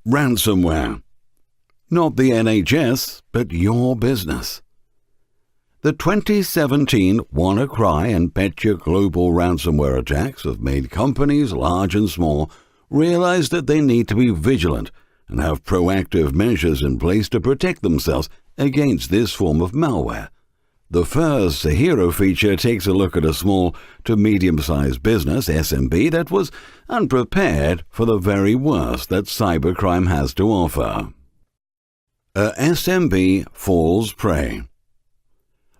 Ransomware. Not the NHS, but your business. The 2017 WannaCry and Betcha global ransomware attacks have made companies large and small realize that they need to be vigilant and have proactive measures in place to protect themselves against this form of malware. The first Zhero feature takes a look at a small to medium-sized business, SMB, that was unprepared for the very worst that cybercrime has to offer. A SMB falls prey.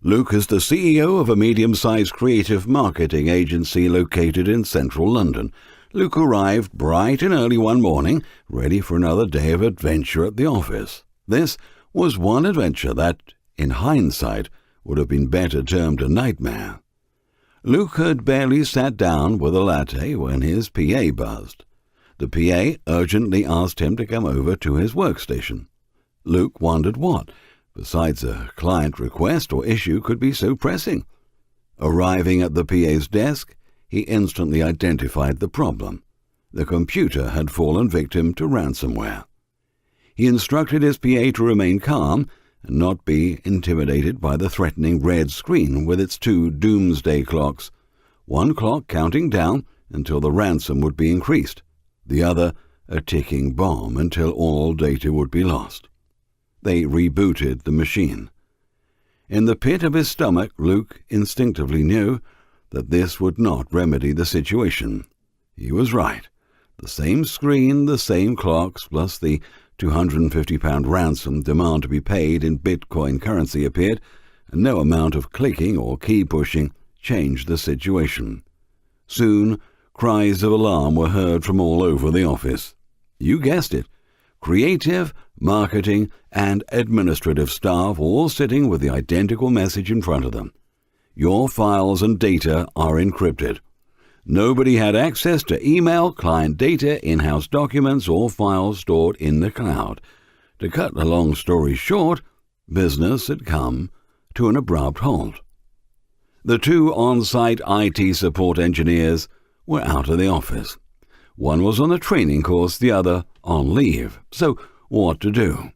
Luke is the CEO of a medium-sized creative marketing agency located in central London. Luke arrived bright and early one morning, ready for another day of adventure at the office. This was one adventure that, in hindsight, would have been better termed a nightmare. Luke had barely sat down with a latte when his PA buzzed. The PA urgently asked him to come over to his workstation. Luke wondered what, besides a client request or issue, could be so pressing. Arriving at the PA's desk, he instantly identified the problem. The computer had fallen victim to ransomware. He instructed his PA to remain calm and not be intimidated by the threatening red screen with its two doomsday clocks, one clock counting down until the ransom would be increased, the other a ticking bomb until all data would be lost. They rebooted the machine. In the pit of his stomach, Luke instinctively knew that this would not remedy the situation. He was right. The same screen, the same clocks, plus the £250 ransom demand to be paid in Bitcoin currency appeared, and no amount of clicking or key pushing changed the situation. Soon, cries of alarm were heard from all over the office. You guessed it. Creative, marketing, and administrative staff all sitting with the identical message in front of them. Your files and data are encrypted. Nobody had access to email, client data, in-house documents, or files stored in the cloud. To cut a long story short, business had come to an abrupt halt. The two on-site IT support engineers were out of the office. One was on a training course, the other on leave. So what to do?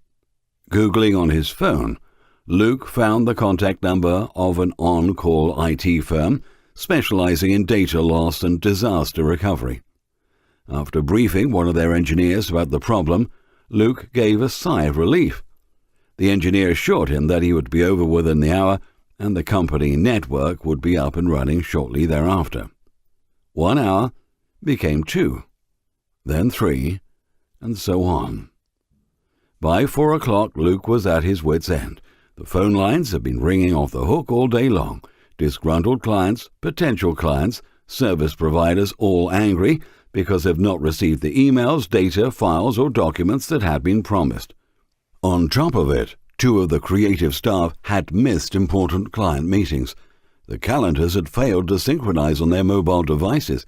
Googling on his phone, Luke found the contact number of an on-call IT firm specializing in data loss and disaster recovery. After briefing one of their engineers about the problem, Luke gave a sigh of relief. The engineer assured him that he would be over within the hour and the company network would be up and running shortly thereafter. 1 hour became 2, then 3, and so on. By 4 o'clock, Luke was at his wits' end. The phone lines had been ringing off the hook all day long. Disgruntled clients, potential clients, service providers all angry because they've not received the emails, data, files, or documents that had been promised. On top of it, 2 of the creative staff had missed important client meetings. The calendars had failed to synchronize on their mobile devices.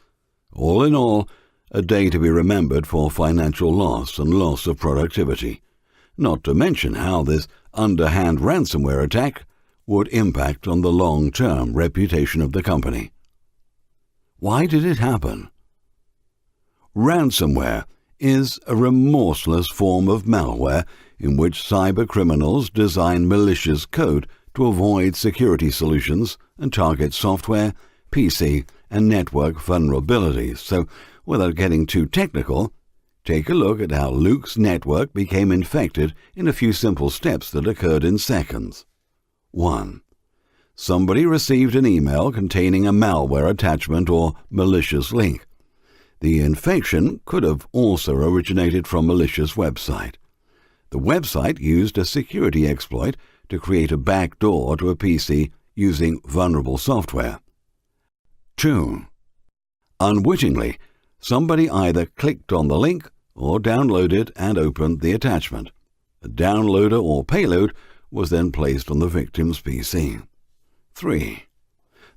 All in all, a day to be remembered for financial loss and loss of productivity. Not to mention how this underhand ransomware attack would impact on the long-term reputation of the company. Why did it happen? Ransomware is a remorseless form of malware in which cybercriminals design malicious code to avoid security solutions and target software, PC, and network vulnerabilities. So, without getting too technical, take a look at how Luke's network became infected in a few simple steps that occurred in seconds. 1. Somebody received an email containing a malware attachment or malicious link. The infection could have also originated from a malicious website. The website used a security exploit to create a backdoor to a PC using vulnerable software. 2. Unwittingly, somebody either clicked on the link or downloaded and opened the attachment. A downloader or payload was then placed on the victim's PC. 3.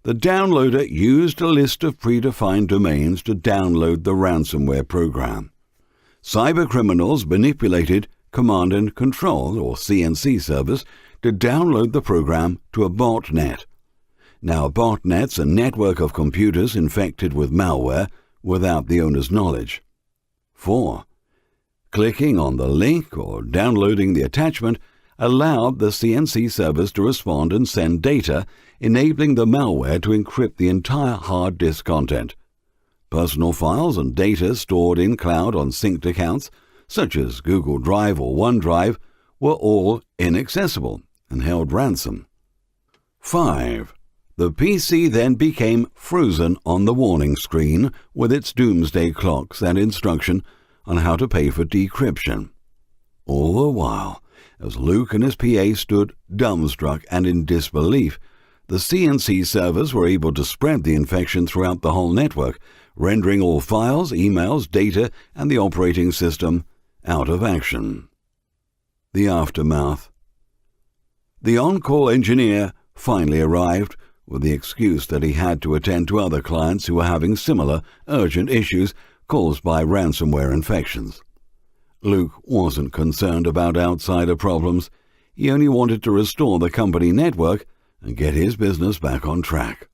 The downloader used a list of predefined domains to download the ransomware program. Cybercriminals manipulated Command and Control, or CNC servers, to download the program to a botnet. Now, a botnet's a network of computers infected with malware without the owner's knowledge. 4. Clicking on the link or downloading the attachment allowed the CNC servers to respond and send data, enabling the malware to encrypt the entire hard disk content. Personal files and data stored in cloud on synced accounts, such as Google Drive or OneDrive, were all inaccessible and held ransom. 5. The PC then became frozen on the warning screen with its doomsday clocks and instruction on how to pay for decryption. All the while, as Luke and his PA stood dumbstruck and in disbelief, the CNC servers were able to spread the infection throughout the whole network, rendering all files, emails, data, and the operating system out of action. The aftermath. The on-call engineer finally arrived with the excuse that he had to attend to other clients who were having similar urgent issues caused by ransomware infections. Luke wasn't concerned about outsider problems. He only wanted to restore the company network and get his business back on track.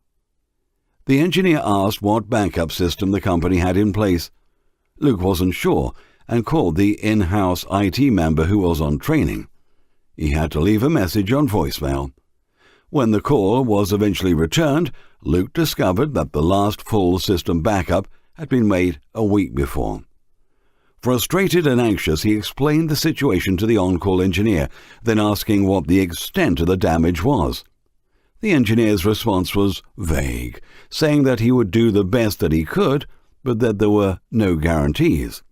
The engineer asked what backup system the company had in place. Luke wasn't sure and called the in-house IT member who was on training. He had to leave a message on voicemail. When the call was eventually returned, Luke discovered that the last full system backup had been made a week before. Frustrated and anxious, he explained the situation to the on-call engineer, then asking what the extent of the damage was. The engineer's response was vague, saying that he would do the best that he could, but that there were no guarantees.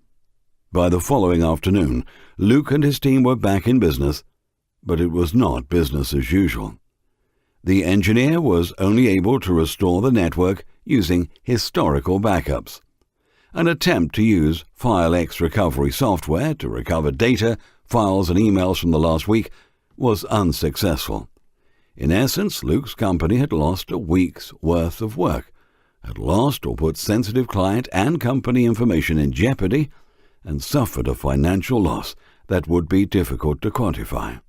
By the following afternoon, Luke and his team were back in business, but it was not business as usual. The engineer was only able to restore the network using historical backups. An attempt to use FileX recovery software to recover data, files, and emails from the last week was unsuccessful. In essence, Luke's company had lost a week's worth of work, had lost or put sensitive client and company information in jeopardy, and suffered a financial loss that would be difficult to quantify.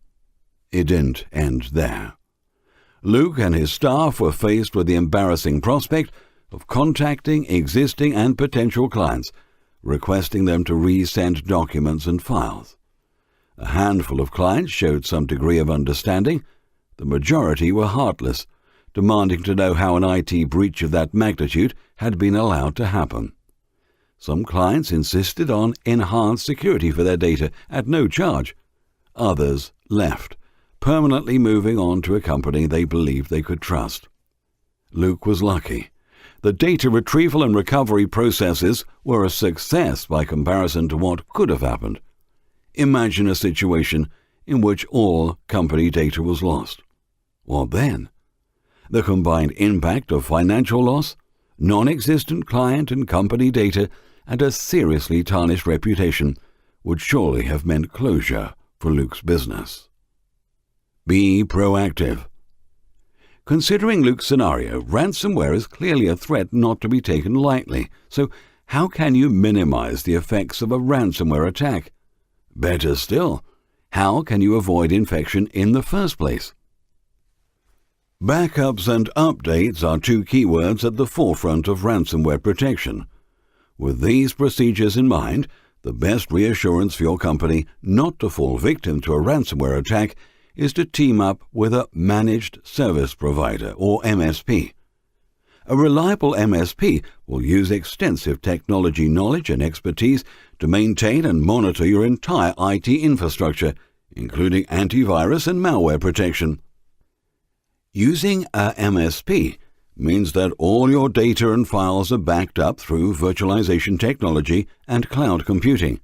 It didn't end there. Luke and his staff were faced with the embarrassing prospect of contacting existing and potential clients, requesting them to resend documents and files. A handful of clients showed some degree of understanding. The majority were heartless, demanding to know how an IT breach of that magnitude had been allowed to happen. Some clients insisted on enhanced security for their data at no charge. Others left, permanently moving on to a company they believed they could trust. Luke was lucky. The data retrieval and recovery processes were a success by comparison to what could have happened. Imagine a situation in which all company data was lost. What then? The combined impact of financial loss, non-existent client and company data, and a seriously tarnished reputation would surely have meant closure for Luke's business. Be proactive. Considering Luke's scenario, ransomware is clearly a threat not to be taken lightly. So how can you minimize the effects of a ransomware attack? Better still, how can you avoid infection in the first place? Backups and updates are two keywords at the forefront of ransomware protection. With these procedures in mind, the best reassurance for your company not to fall victim to a ransomware attack is to team up with a managed service provider, or MSP. A reliable MSP will use extensive technology knowledge and expertise to maintain and monitor your entire IT infrastructure, including antivirus and malware protection. Using a MSP means that all your data and files are backed up through virtualization technology and cloud computing.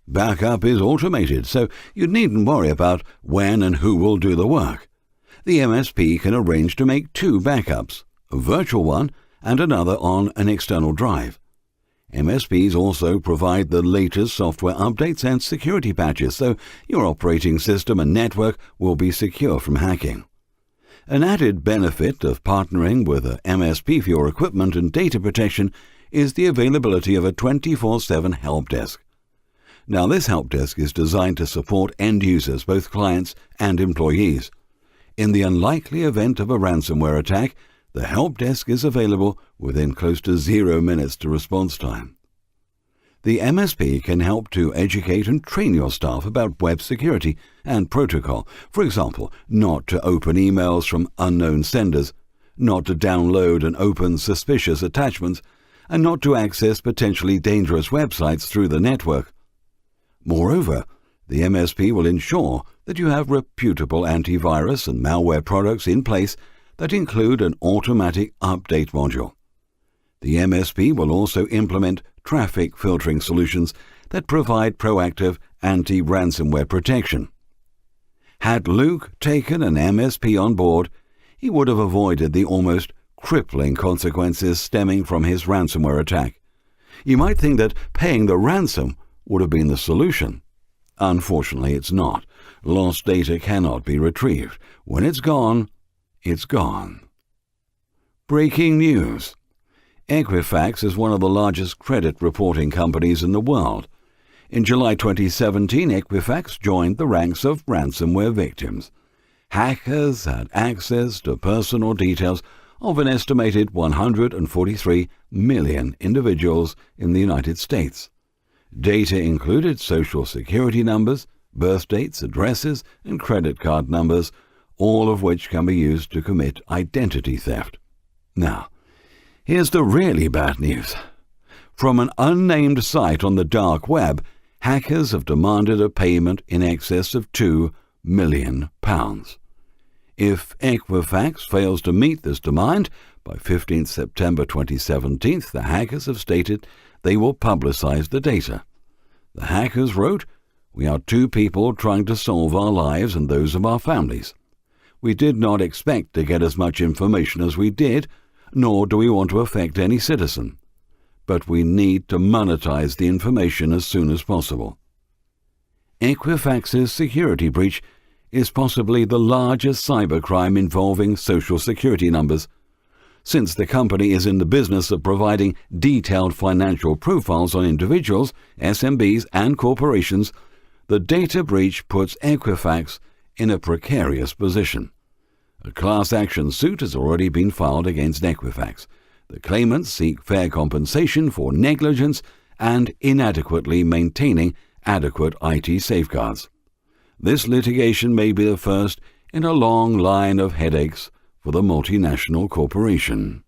Backup is automated, so you needn't worry about when and who will do the work. The MSP can arrange to make two backups, a virtual one and another on an external drive. MSPs also provide the latest software updates and security patches, so your operating system and network will be secure from hacking. An added benefit of partnering with a MSP for your equipment and data protection is the availability of a 24/7 help desk. Now, this help desk is designed to support end users, both clients and employees. In the unlikely event of a ransomware attack, the help desk is available within close to 0 minutes to response time. The MSP can help to educate and train your staff about web security and protocol. For example, not to open emails from unknown senders, not to download and open suspicious attachments, and not to access potentially dangerous websites through the network. Moreover, the MSP will ensure that you have reputable antivirus and malware products in place that include an automatic update module. The MSP will also implement traffic filtering solutions that provide proactive anti-ransomware protection. Had Luke taken an MSP on board, he would have avoided the almost crippling consequences stemming from his ransomware attack. You might think that paying the ransom would have been the solution. Unfortunately, it's not. Lost data cannot be retrieved. When it's gone, it's gone. Breaking news. Equifax is one of the largest credit reporting companies in the world. In July 2017, Equifax joined the ranks of ransomware victims. Hackers had access to personal details of an estimated 143 million individuals in the United States. Data included Social Security numbers, birth dates, addresses, and credit card numbers, all of which can be used to commit identity theft. Now, here's the really bad news. From an unnamed site on the dark web, hackers have demanded a payment in excess of £2 million. If Equifax fails to meet this demand, by 15 September 2017, the hackers have stated they will publicize the data. The hackers wrote, "We are two people trying to solve our lives and those of our families. We did not expect to get as much information as we did, nor do we want to affect any citizen. But we need to monetize the information as soon as possible." Equifax's security breach is possibly the largest cybercrime involving Social Security numbers. Since the company is in the business of providing detailed financial profiles on individuals, SMBs, and corporations, the data breach puts Equifax in a precarious position. A class action suit has already been filed against Equifax. The claimants seek fair compensation for negligence and inadequately maintaining adequate IT safeguards. This litigation may be the first in a long line of headaches for the multinational corporation.